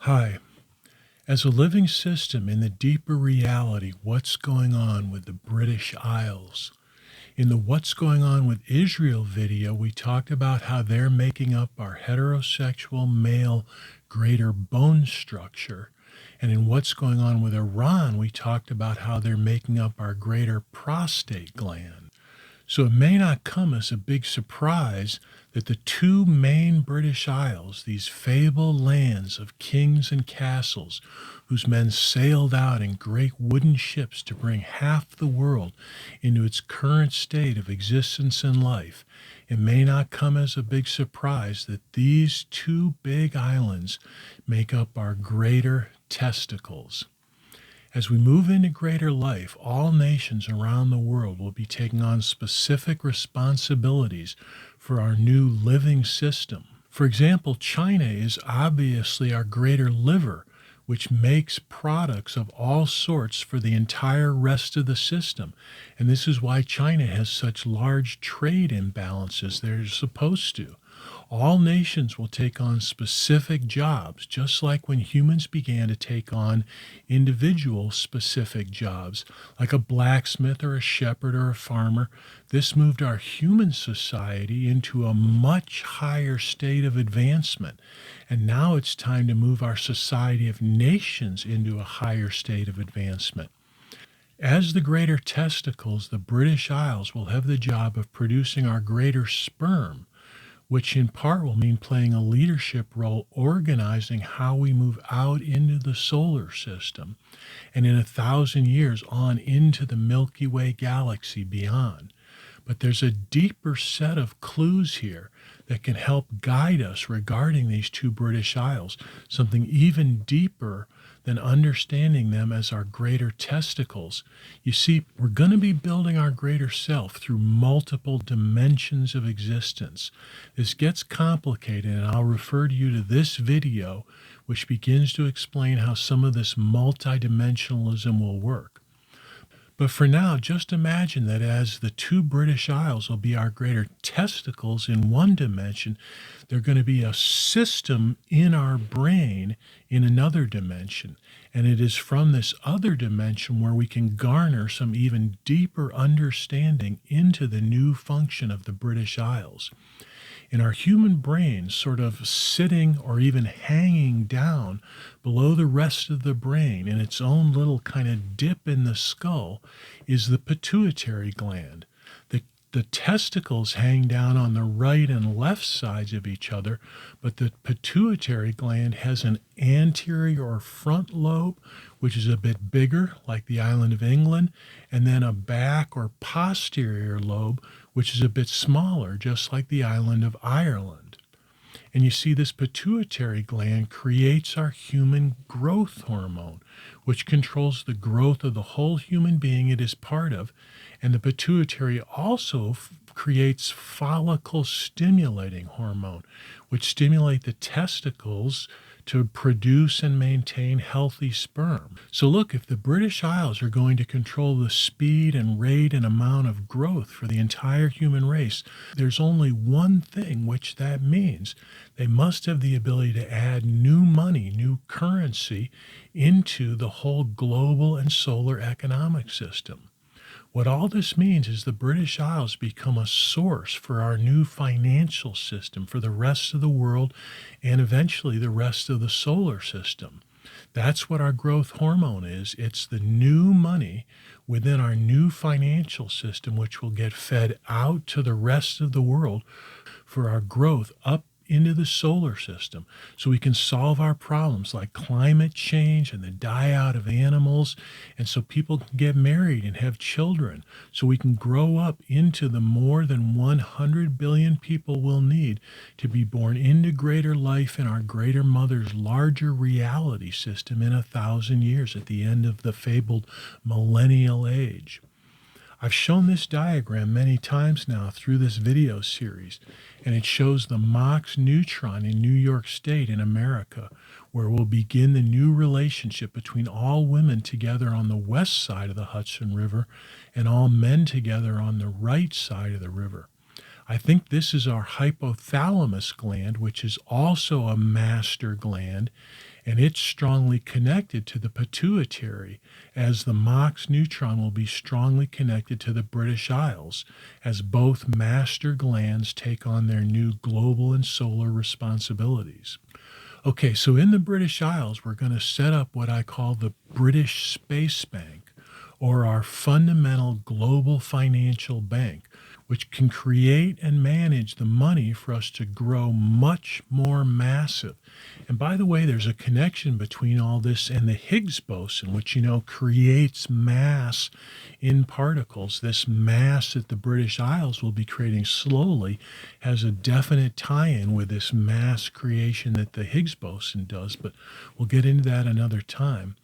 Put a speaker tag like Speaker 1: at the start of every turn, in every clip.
Speaker 1: Hi. As a living system in the deeper reality, what's going on with the British Isles? In the What's Going On with Israel video, we talked about how they're making up our heterosexual male greater bone structure. And in What's Going On with Iran, we talked about how they're making up our greater prostate gland. So it may not come as a big surprise that the two main British Isles, these fabled lands of kings and castles, whose men sailed out in great wooden ships to bring half the world into its current state of existence and life, it may not come as a big surprise that these two big islands make up our greater testicles. As we move into greater life, all nations around the world will be taking on specific responsibilities for our new living system. For example, China is obviously our greater liver, which makes products of all sorts for the entire rest of the system. And this is why China has such large trade imbalances they're supposed to. All nations will take on specific jobs, just like when humans began to take on individual specific jobs, like a blacksmith or a shepherd or a farmer. This moved our human society into a much higher state of advancement. And now it's time to move our society of nations into a higher state of advancement. As the greater testicles, the British Isles will have the job of producing our greater sperm, which in part will mean playing a leadership role organizing how we move out into the solar system and in 1,000 years on into the Milky Way galaxy beyond. But there's a deeper set of clues here that can help guide us regarding these two British Isles, something even deeper than understanding them as our greater testicles. You see, we're going to be building our greater self through multiple dimensions of existence. This gets complicated, and I'll refer you to this video, which begins to explain how some of this multidimensionalism will work. But for now, just imagine that as the two British Isles will be our greater testicles in one dimension, they're going to be a system in our brain in another dimension. And it is from this other dimension where we can garner some even deeper understanding into the new function of the British Isles. In our human brain, sort of sitting or even hanging down below the rest of the brain in its own little kind of dip in the skull, is the pituitary gland. The testicles hang down on the right and left sides of each other, but the pituitary gland has an anterior or front lobe, which is a bit bigger, like the island of England, and then a back or posterior lobe, which is a bit smaller, just like the island of Ireland. And you see, this pituitary gland creates our human growth hormone, which controls the growth of the whole human being it is part of. And the pituitary also creates follicle stimulating hormone, which stimulate the testicles to produce and maintain healthy sperm. So look, if the British Isles are going to control the speed and rate and amount of growth for the entire human race, there's only one thing which that means. They must have the ability to add new money, new currency into the whole global and solar economic system. What all this means is the British Isles become a source for our new financial system for the rest of the world and eventually the rest of the solar system. That's what our growth hormone is. It's the new money within our new financial system, which will get fed out to the rest of the world for our growth up into the solar system so we can solve our problems like climate change and the die out of animals, and so people can get married and have children, so we can grow up into the more than 100 billion people we'll need to be born into greater life in our greater mother's larger reality system in 1,000 years at the end of the fabled millennial age. I've shown this diagram many times now through this video series, and it shows the Mach neutron in New York State in America, where we'll begin the new relationship between all women together on the west side of the Hudson River and all men together on the right side of the river. I think this is our hypothalamus gland, which is also a master gland, and it's strongly connected to the pituitary, as the Mox neutron will be strongly connected to the British Isles, as both master glands take on their new global and solar responsibilities. Okay, so in the British Isles, we're going to set up what I call the British Space Bank, or our fundamental global financial bank, which can create and manage the money for us to grow much more massive. And by the way, there's a connection between all this and the Higgs boson, which, creates mass in particles. This mass that the British Isles will be creating slowly has a definite tie-in with this mass creation that the Higgs boson does, but we'll get into that another time.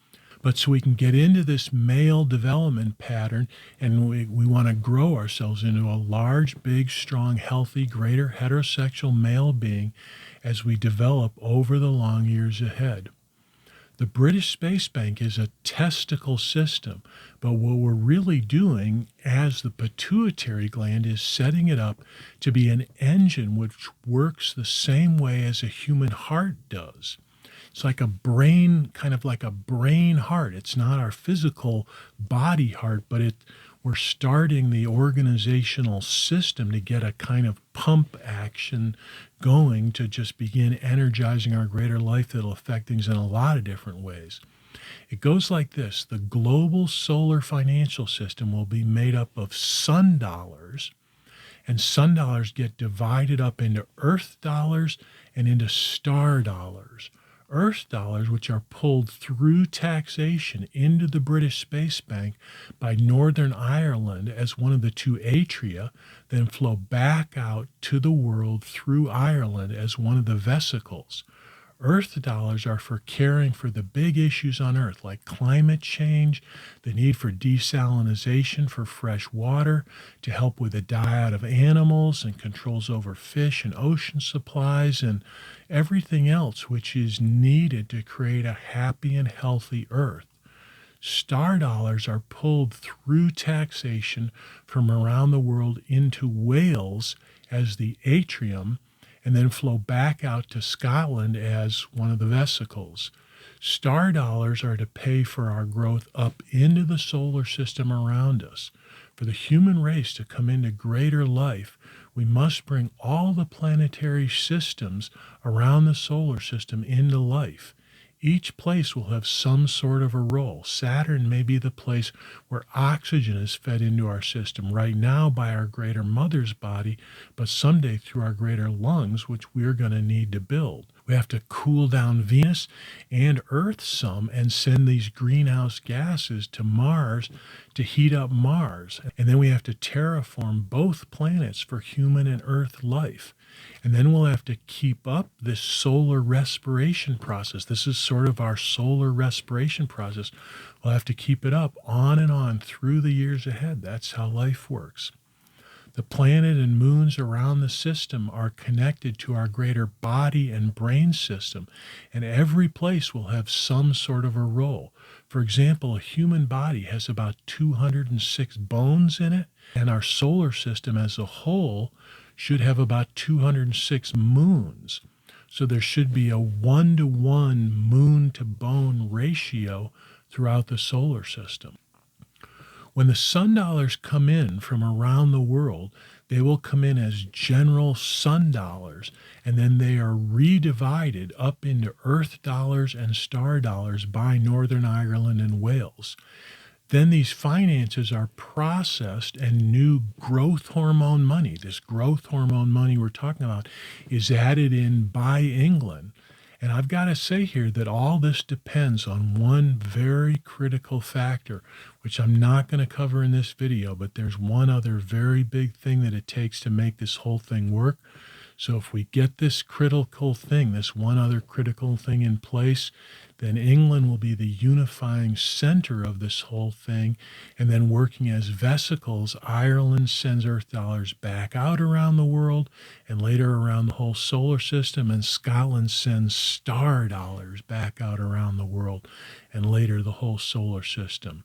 Speaker 1: But so we can get into this male development pattern, and we want to grow ourselves into a large, big, strong, healthy, greater heterosexual male being as we develop over the long years ahead. The British Space Bank is a testicle system, but what we're really doing as the pituitary gland is setting it up to be an engine which works the same way as a human heart does. It's like a brain, kind of like a brain heart. It's not our physical body heart, but we're starting the organizational system to get a kind of pump action going to just begin energizing our greater life that'll affect things in a lot of different ways. It goes like this. The global solar financial system will be made up of sun dollars, and sun dollars get divided up into earth dollars and into star dollars. Earth dollars, which are pulled through taxation into the British Space Bank by Northern Ireland as one of the two atria, then flow back out to the world through Ireland as one of the vesicles. Earth dollars are for caring for the big issues on Earth, like climate change, the need for desalination for fresh water, to help with the diet of animals and controls over fish and ocean supplies, and everything else which is needed to create a happy and healthy Earth. Star dollars are pulled through taxation from around the world into Wales as the atrium, and then flow back out to Scotland as one of the vesicles. Star dollars are to pay for our growth up into the solar system around us. For the human race to come into greater life, we must bring all the planetary systems around the solar system into life. Each place will have some sort of a role. Saturn may be the place where oxygen is fed into our system right now by our greater mother's body, but someday through our greater lungs, which we're going to need to build. We have to cool down Venus and Earth some and send these greenhouse gases to Mars to heat up Mars. And then we have to terraform both planets for human and Earth life. And then we'll have to keep up this solar respiration process. This is sort of our solar respiration process. We'll have to keep it up on and on through the years ahead. That's how life works. The planet and moons around the system are connected to our greater body and brain system, and every place will have some sort of a role. For example, a human body has about 206 bones in it, and our solar system as a whole should have about 206 moons. So there should be a 1-to-1 moon-to-bone ratio throughout the solar system. When the sun dollars come in from around the world, they will come in as general sun dollars, and then they are redivided up into earth dollars and star dollars by Northern Ireland and Wales. Then these finances are processed and new growth hormone money, this growth hormone money we're talking about, is added in by England. And I've got to say here that all this depends on one very critical factor, which I'm not going to cover in this video, but there's one other very big thing that it takes to make this whole thing work. So if we get this critical thing, this one other critical thing in place, then England will be the unifying center of this whole thing. And then working as vesicles, Ireland sends earth dollars back out around the world and later around the whole solar system. And Scotland sends star dollars back out around the world and later the whole solar system.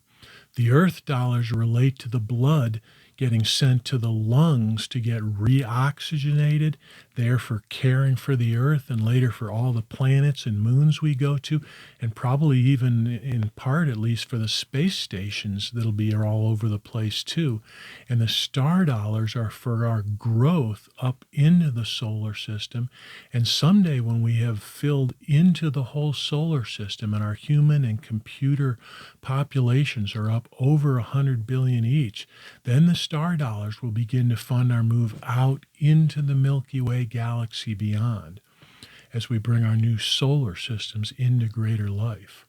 Speaker 1: The earth dollars relate to the blood getting sent to the lungs to get reoxygenated, there for caring for the Earth and later for all the planets and moons we go to, and probably even in part, at least, for the space stations that'll be all over the place too. And the star dollars are for our growth up into the solar system. And someday when we have filled into the whole solar system and our human and computer populations are up over 100 billion each, then the star dollars will begin to fund our move out into the Milky Way galaxy beyond as we bring our new solar systems into greater life.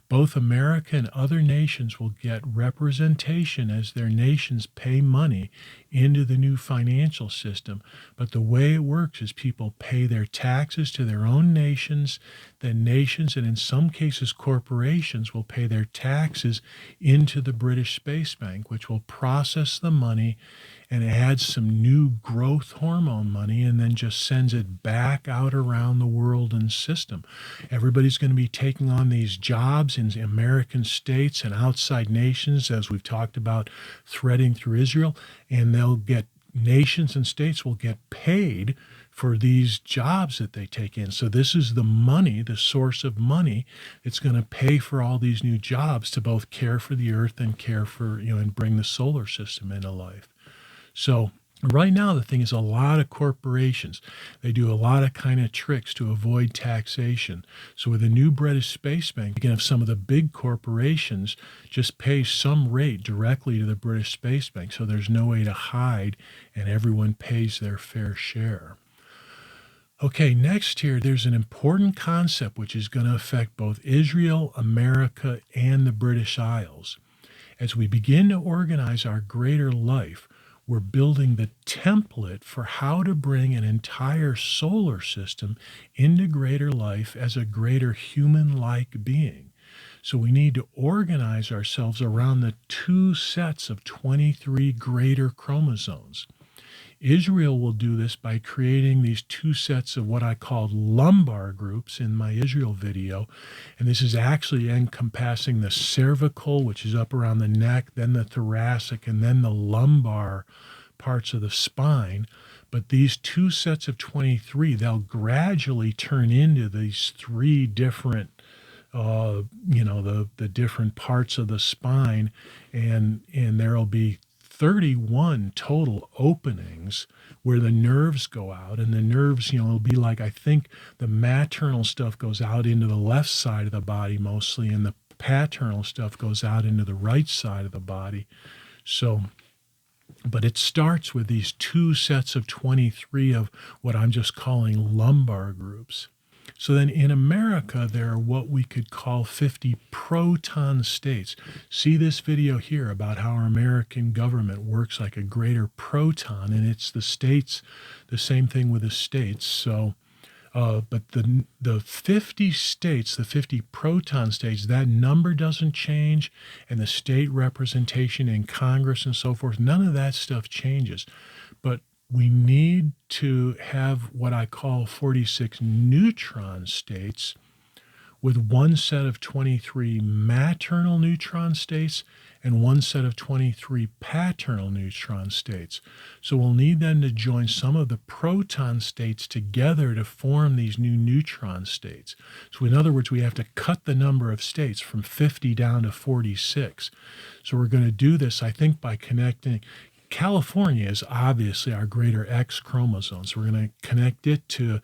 Speaker 1: Both America and other nations will get representation as their nations pay money into the new financial system. But the way it works is people pay their taxes to their own nations, then nations, and in some cases corporations, will pay their taxes into the British Space Bank, which will process the money and adds some new growth hormone money and then just sends it back out around the world and system. Everybody's going to be taking on these jobs in American states and outside nations, as we've talked about, threading through Israel, and they'll get nations and states will get paid for these jobs that they take in. So this is the money, the source of money that's going to pay for all these new jobs to both care for the Earth and care for, and bring the solar system into life. So right now, the thing is a lot of corporations, they do a lot of kind of tricks to avoid taxation. So with the new British Space Bank, you can have some of the big corporations just pay some rate directly to the British Space Bank. So there's no way to hide and everyone pays their fair share. Okay, next here, there's an important concept which is going to affect both Israel, America, and the British Isles. As we begin to organize our greater life, we're building the template for how to bring an entire solar system into greater life as a greater human-like being. So we need to organize ourselves around the two sets of 23 greater chromosomes. Israel will do this by creating these two sets of what I called lumbar groups in my Israel video. And this is actually encompassing the cervical, which is up around the neck, then the thoracic, and then the lumbar parts of the spine. But these two sets of 23, they'll gradually turn into these three different the different parts of the spine, and there'll be 31 total openings where the nerves go out, and the nerves, it'll be like, I think the maternal stuff goes out into the left side of the body mostly, and the paternal stuff goes out into the right side of the body. So, but it starts with these two sets of 23 of what I'm just calling lumbar groups. So then in America, there are what we could call 50 proton states. See this video here about how our American government works like a greater proton, and it's the states, the same thing with the states. So, but the 50 states, the 50 proton states, that number doesn't change, and the state representation in Congress and so forth, none of that stuff changes. But we need to have what I call 46 neutron states with one set of 23 maternal neutron states and one set of 23 paternal neutron states. So we'll need them to join some of the proton states together to form these new neutron states. So in other words, we have to cut the number of states from 50 down to 46. So we're going to do this, I think, by connecting. California is obviously our greater X chromosome. So we're going to connect it to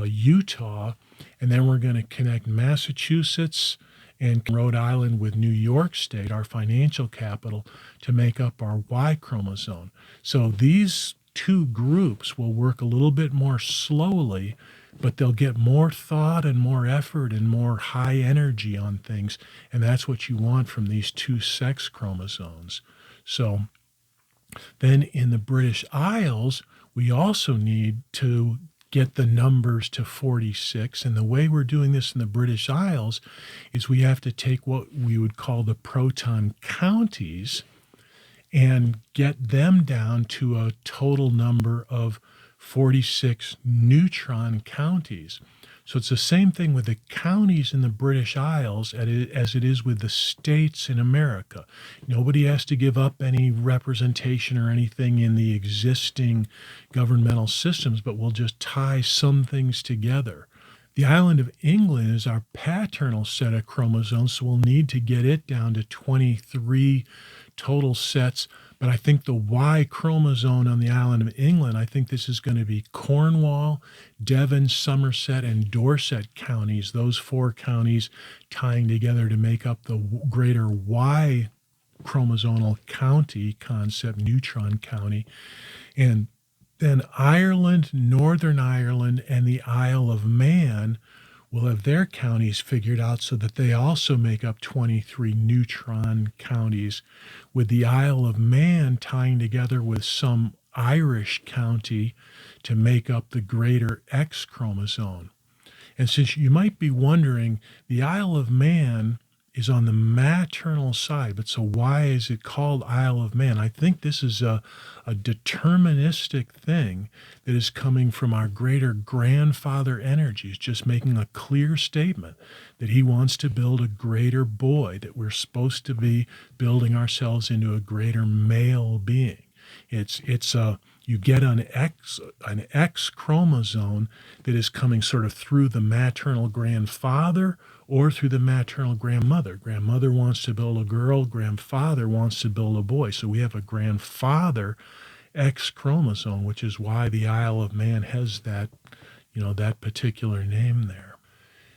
Speaker 1: Utah, and then we're going to connect Massachusetts and Rhode Island with New York State, our financial capital, to make up our Y chromosome. So these two groups will work a little bit more slowly, but they'll get more thought and more effort and more high energy on things. And that's what you want from these two sex chromosomes. So then in the British Isles, we also need to get the numbers to 46. And the way we're doing this in the British Isles is we have to take what we would call the proton counties and get them down to a total number of 46 neutron counties. So it's the same thing with the counties in the British Isles as it is with the states in America. Nobody has to give up any representation or anything in the existing governmental systems, but we'll just tie some things together. The island of England is our paternal set of chromosomes, so we'll need to get it down to 23 total sets. But I think the Y chromosome on the island of England, I think this is going to be Cornwall, Devon, Somerset, and Dorset counties, those 4 counties tying together to make up the greater Y chromosomal county concept, neutron county. And then Ireland, Northern Ireland, and the Isle of Man will have their counties figured out so that they also make up 23 neutron counties, with the Isle of Man tying together with some Irish county to make up the greater X chromosome. And since you might be wondering, the Isle of Man is on the maternal side, but so why is it called Isle of Man? I think this is a deterministic thing that is coming from our greater grandfather energies, just making a clear statement that he wants to build a greater boy, that we're supposed to be building ourselves into a greater male being. You get an X chromosome that is coming sort of through the maternal grandfather or through the maternal grandmother. Grandmother wants to build a girl, grandfather wants to build a boy. So we have a grandfather X chromosome, which is why the Isle of Man has that particular name there.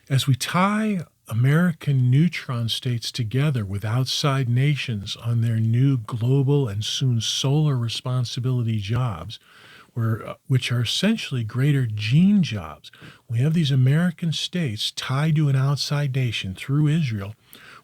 Speaker 1: As we tie American neutron states together with outside nations on their new global and soon solar responsibility jobs, which are essentially greater gene jobs. We have these American states tied to an outside nation through Israel.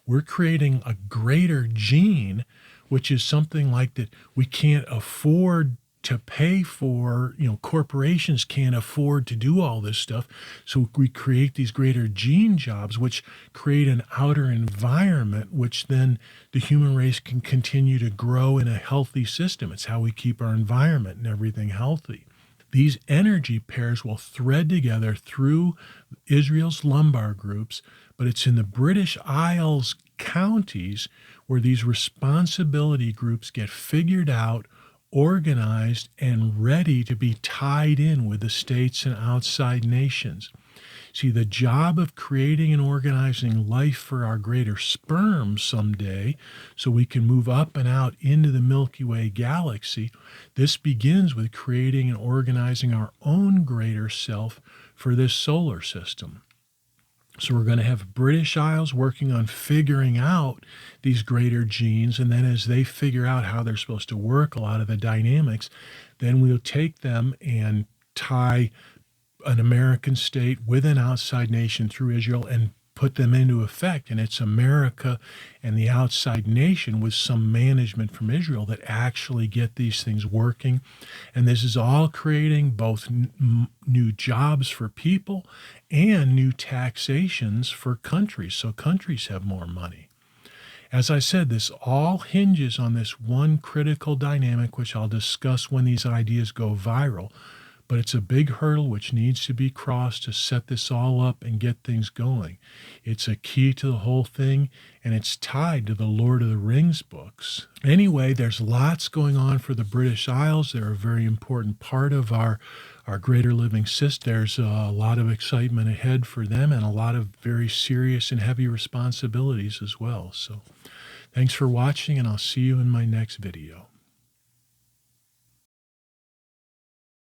Speaker 1: We're creating a greater gene, which is something like that we can't afford to pay for. Corporations can't afford to do all this stuff. So we create these greater gene jobs, which create an outer environment, which then the human race can continue to grow in a healthy system. It's how we keep our environment and everything healthy. These energy pairs will thread together through Israel's lumbar groups, but it's in the British Isles counties where these responsibility groups get figured out, organized, and ready to be tied in with the states and outside nations. See, the job of creating and organizing life for our greater sperm someday, so we can move up and out into the Milky Way galaxy, this begins with creating and organizing our own greater self for this solar system. So we're going to have British Isles working on figuring out these greater genes, and then as they figure out how they're supposed to work, a lot of the dynamics, then we'll take them and tie an American state with an outside nation through Israel and put them into effect. And it's America and the outside nation with some management from Israel that actually get these things working. And this is all creating both new jobs for people and new taxations for countries. So countries have more money. As I said, this all hinges on this one critical dynamic, which I'll discuss when these ideas go viral. But it's a big hurdle which needs to be crossed to set this all up and get things going. It's a key to the whole thing, and it's tied to the Lord of the Rings books. Anyway, there's lots going on for the British Isles. They're a very important part of our greater living system. There's a lot of excitement ahead for them and a lot of very serious and heavy responsibilities as well. So thanks for watching, and I'll see you in my next video.